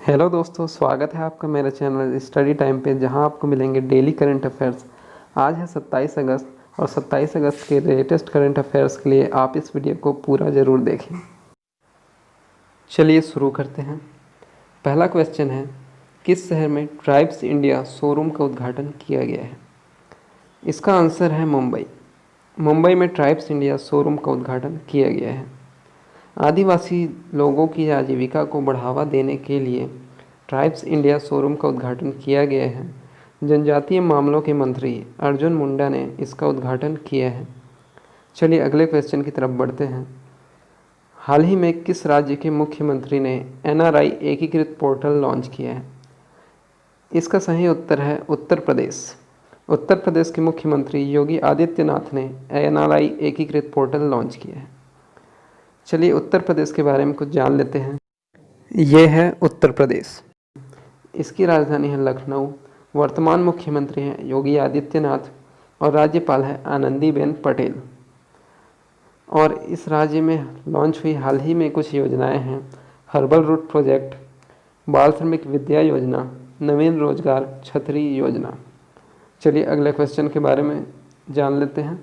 Hello दोस्तों, स्वागत है आपका मेरे चैनल स्टडी टाइम पे, जहां आपको मिलेंगे डेली करंट अफेयर्स। आज है 27 अगस्त और 27 अगस्त के लेटेस्ट करंट अफेयर्स के लिए आप इस वीडियो को पूरा ज़रूर देखें। चलिए शुरू करते हैं। पहला क्वेश्चन है, किस शहर में ट्राइब्स इंडिया शोरूम का उद्घाटन किया गया है? इसका आंसर है मुंबई। मुंबई में ट्राइब्स इंडिया शोरूम का उद्घाटन किया गया है। आदिवासी लोगों की आजीविका को बढ़ावा देने के लिए ट्राइब्स इंडिया शोरूम का उद्घाटन किया गया है। जनजातीय मामलों के मंत्री अर्जुन मुंडा ने इसका उद्घाटन किया है। चलिए अगले क्वेश्चन की तरफ बढ़ते हैं। हाल ही में किस राज्य के मुख्यमंत्री ने एनआरआई एकीकृत पोर्टल लॉन्च किया है? इसका सही उत्तर है उत्तर प्रदेश। उत्तर प्रदेश के मुख्यमंत्री योगी आदित्यनाथ ने एनआरआई एकीकृत पोर्टल लॉन्च किया है। चलिए उत्तर प्रदेश के बारे में कुछ जान लेते हैं। ये है उत्तर प्रदेश। इसकी राजधानी है लखनऊ। वर्तमान मुख्यमंत्री हैं योगी आदित्यनाथ और राज्यपाल है आनंदीबेन पटेल। और इस राज्य में लॉन्च हुई हाल ही में कुछ योजनाएं हैं। हर्बल रूट प्रोजेक्ट, बाल श्रमिक विद्या योजना, नवीन रोजगार छतरी योजना। चलिए अगले क्वेश्चन के बारे में जान लेते हैं।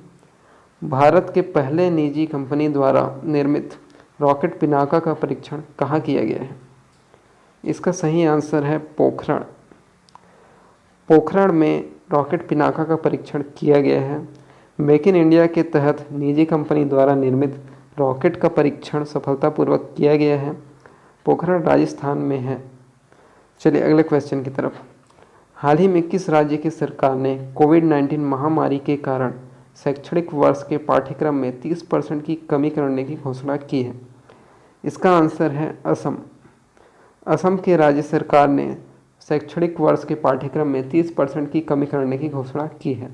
भारत के पहले निजी कंपनी द्वारा निर्मित रॉकेट पिनाका का परीक्षण कहाँ किया गया है? इसका सही आंसर है पोखरण। पोखरण में रॉकेट पिनाका का परीक्षण किया गया है। मेक इन इंडिया के तहत निजी कंपनी द्वारा निर्मित रॉकेट का परीक्षण सफलतापूर्वक किया गया है। पोखरण राजस्थान में है। चलिए अगले क्वेश्चन की तरफ। हाल ही में किस राज्य की सरकार ने कोविड-19 महामारी के कारण शैक्षणिक वर्ष के पाठ्यक्रम में 30% की कमी करने की घोषणा की है? इसका आंसर है असम। असम के राज्य सरकार ने शैक्षणिक वर्ष के पाठ्यक्रम में 30% की कमी करने की घोषणा की है।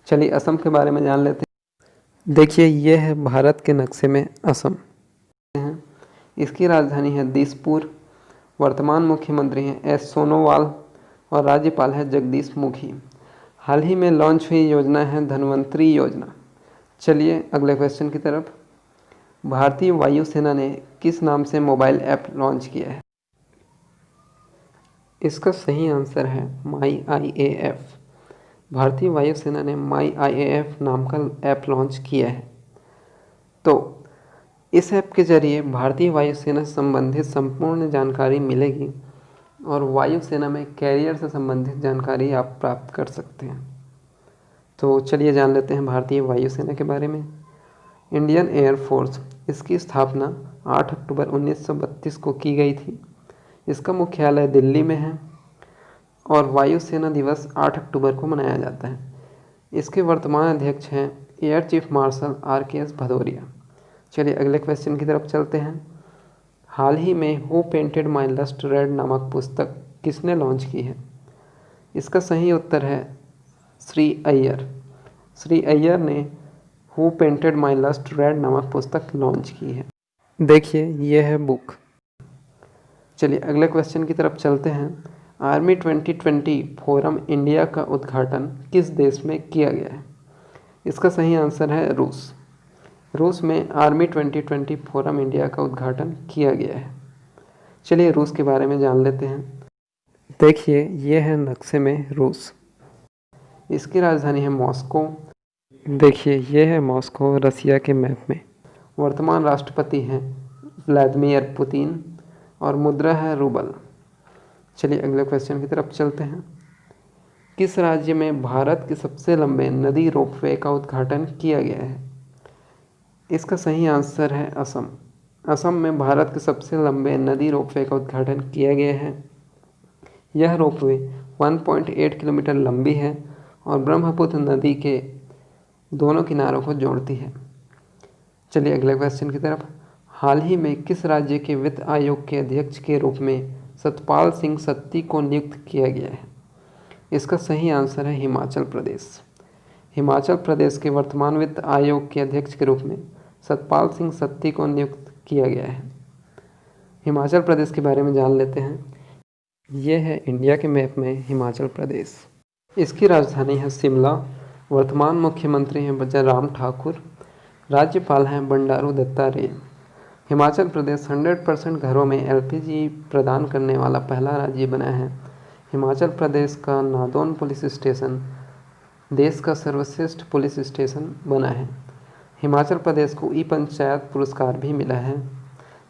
चलिए असम के बारे में जान लेते हैं। देखिए यह है भारत के नक्शे में असम। इसकी राजधानी है दिसपुर। वर्तमान मुख्यमंत्री हैं एस सोनोवाल और राज्यपाल है जगदीश मुखी। हाल ही में लॉन्च हुई योजना है धन्वंतरी योजना। चलिए अगले क्वेश्चन की तरफ। भारतीय वायुसेना ने किस नाम से मोबाइल ऐप लॉन्च किया है? इसका सही आंसर है माई IAF। भारतीय वायुसेना ने माई IAF नाम का ऐप लॉन्च किया है। तो इस ऐप के जरिए भारतीय वायुसेना से संबंधित संपूर्ण जानकारी मिलेगी और वायुसेना में कैरियर से संबंधित जानकारी आप प्राप्त कर सकते हैं। तो चलिए जान लेते हैं भारतीय वायुसेना के बारे में। इंडियन एयरफोर्स, इसकी स्थापना 8 अक्टूबर 1932 को की गई थी। इसका मुख्यालय दिल्ली में है और वायुसेना दिवस 8 अक्टूबर को मनाया जाता है। इसके वर्तमान अध्यक्ष हैं air chief marshal RKS Bhadauria. चलिए अगले क्वेश्चन की तरफ चलते हैं। हाल ही में who painted my lust red नामक पुस्तक किसने लॉन्च की है? इसका सही उत्तर है श्री अय्यर। श्री अय्यर ने who painted my lust red नामक पुस्तक लॉन्च की है। देखिए यह है बुक। चलिए अगले क्वेश्चन की तरफ चलते हैं। आर्मी 2020 फोरम इंडिया का उद्घाटन किस देश में किया गया है? इसका सही आंसर है रूस। रूस में आर्मी 2020 फोरम इंडिया का उद्घाटन किया गया है। चलिए रूस के बारे में जान लेते हैं। देखिए यह है नक्शे में रूस। इसकी राजधानी है मॉस्को। देखिए यह है मॉस्को रसिया के मैप में। वर्तमान राष्ट्रपति हैं व्लादिमीर पुतिन और मुद्रा है रूबल। चलिए अगले क्वेश्चन की तरफ चलते हैं। किस राज्य में भारत के सबसे लंबे नदी रोपवे का उद्घाटन किया गया है? इसका सही आंसर है असम। असम में भारत के सबसे लंबे नदी रोपवे का उद्घाटन किया गया है। यह रोपवे 1.8 किलोमीटर लंबी है और ब्रह्मपुत्र नदी के दोनों किनारों को जोड़ती है। चलिए अगले क्वेश्चन की तरफ। हाल ही में किस राज्य के वित्त आयोग के अध्यक्ष के रूप में सतपाल सिंह सत्ती को नियुक्त किया गया है? इसका सही आंसर है हिमाचल प्रदेश। हिमाचल प्रदेश के वर्तमान वित्त आयोग के अध्यक्ष के रूप में सतपाल सिंह सत्ती को नियुक्त किया गया है। हिमाचल प्रदेश के बारे में जान लेते हैं। यह है इंडिया के मैप में हिमाचल प्रदेश। इसकी राजधानी है शिमला। वर्तमान मुख्यमंत्री हैं जयराम ठाकुर। राज्यपाल हैं बंडारू दत्तात्रेय। हिमाचल प्रदेश 100% घरों में एलपीजी प्रदान करने वाला पहला राज्य बना है। हिमाचल प्रदेश का नादौन पुलिस स्टेशन देश का सर्वश्रेष्ठ पुलिस स्टेशन बना है। हिमाचल प्रदेश को ई पंचायत पुरस्कार भी मिला है।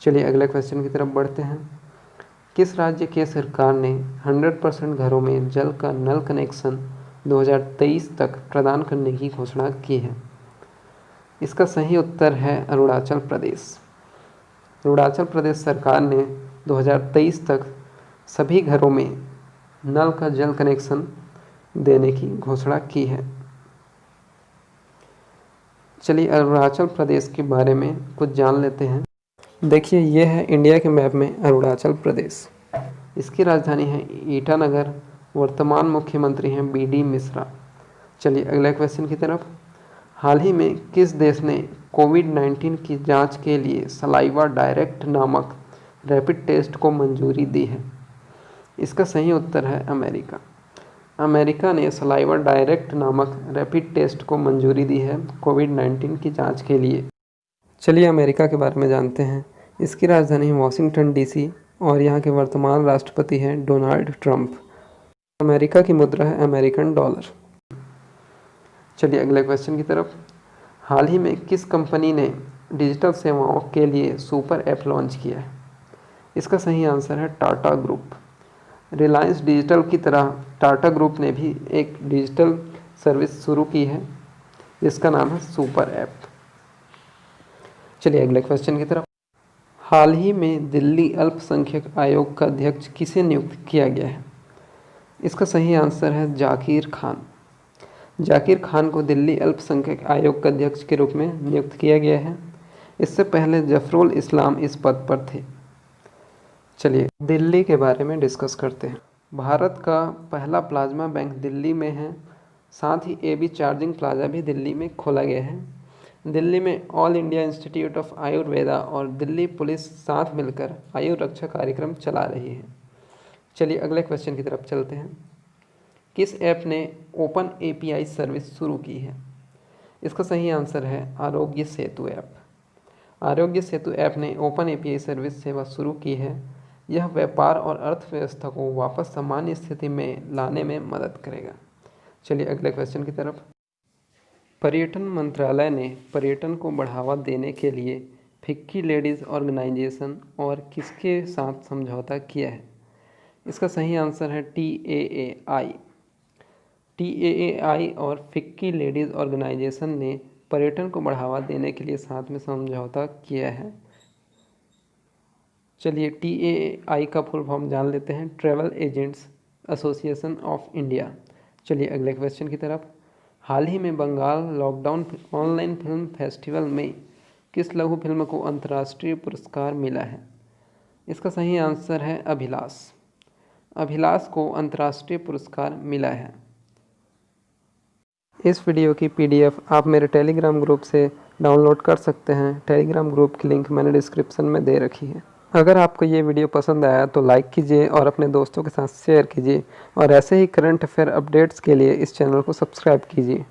चलिए अगले क्वेश्चन की तरफ बढ़ते हैं। किस राज्य के सरकार ने 100% घरों में जल का नल कनेक्शन 2023 तक प्रदान करने की घोषणा की है? इसका सही उत्तर है अरुणाचल प्रदेश। अरुणाचल प्रदेश सरकार ने 2023 तक सभी घरों में नल का जल कनेक्शन देने की घोषणा की है। चलिए अरुणाचल प्रदेश के बारे में कुछ जान लेते हैं। देखिए यह है इंडिया के मैप में अरुणाचल प्रदेश। इसकी राजधानी है ईटानगर। वर्तमान मुख्यमंत्री हैं बीडी मिश्रा। चलिए अगले क्वेश्चन की तरफ। हाल ही में किस देश ने कोविड-19 की जांच के लिए सलाइवा डायरेक्ट नामक रैपिड टेस्ट को मंजूरी दी है? इसका सही उत्तर है अमेरिका। अमेरिका ने सलाइवा डायरेक्ट नामक रैपिड टेस्ट को मंजूरी दी है कोविड-19 की जांच के लिए। चलिए अमेरिका के बारे में जानते हैं। इसकी राजधानी है वाशिंगटन डीसी और यहाँ के वर्तमान राष्ट्रपति हैं डोनाल्ड ट्रंप। अमेरिका की मुद्रा है अमेरिकन डॉलर। चलिए अगले क्वेश्चन की तरफ। हाल ही में किस कंपनी ने डिजिटल सेवाओं के लिए सुपर ऐप लॉन्च किया है? इसका सही आंसर है टाटा ग्रुप। रिलायंस डिजिटल की तरह टाटा ग्रुप ने भी एक डिजिटल सर्विस शुरू की है जिसका नाम है सुपर ऐप। चलिए अगले क्वेश्चन की तरफ। हाल ही में दिल्ली अल्पसंख्यक आयोग का अध्यक्ष किसे नियुक्त किया गया है? इसका सही आंसर है जाकिर खान। जाकिर खान को दिल्ली अल्पसंख्यक आयोग के अध्यक्ष के रूप में नियुक्त किया गया है। इससे पहले जफरुल इस्लाम इस पद पर थे। चलिए दिल्ली के बारे में डिस्कस करते हैं। भारत का पहला प्लाज्मा बैंक दिल्ली में है। साथ ही एबी चार्जिंग प्लाजा भी दिल्ली में खोला गया है। दिल्ली में all India institute of Ayurveda और दिल्ली पुलिस साथ मिलकर आयु रक्षा कार्यक्रम चला रही है। चलिए अगले क्वेश्चन की तरफ चलते हैं। किस ऐप ने ओपन एपीआई सर्विस शुरू की है? इसका सही आंसर है आरोग्य सेतु ऐप। आरोग्य सेतु ऐप ने ओपन एपीआई सर्विस सेवा शुरू की है। यह व्यापार और अर्थव्यवस्था को वापस सामान्य स्थिति में लाने में मदद करेगा। चलिए अगले क्वेश्चन की तरफ। पर्यटन मंत्रालय ने पर्यटन को बढ़ावा देने के लिए फिक्की लेडीज़ ऑर्गेनाइजेशन और किसके साथ समझौता किया है? इसका सही आंसर है TAAI। TAAI और फिक्की लेडीज़ ऑर्गेनाइजेशन ने पर्यटन को बढ़ावा देने के लिए साथ में समझौता किया है। चलिए TAAI का फुल फॉर्म जान लेते हैं, travel agents association of India. चलिए अगले क्वेश्चन की तरफ। हाल ही में Bengal lockdown online film festival में किस लघु फिल्म को अंतर्राष्ट्रीय पुरस्कार मिला है? इसका सही आंसर है अभिलाष। अभिलाष को अंतर्राष्ट्रीय पुरस्कार मिला है। इस वीडियो की PDF आप मेरे टेलीग्राम ग्रुप से डाउनलोड कर सकते हैं। टेलीग्राम ग्रुप की लिंक मैंने डिस्क्रिप्शन में दे रखी है। अगर आपको ये वीडियो पसंद आया तो लाइक कीजिए और अपने दोस्तों के साथ शेयर कीजिए और ऐसे ही करंट अफेयर अपडेट्स के लिए इस चैनल को सब्सक्राइब कीजिए।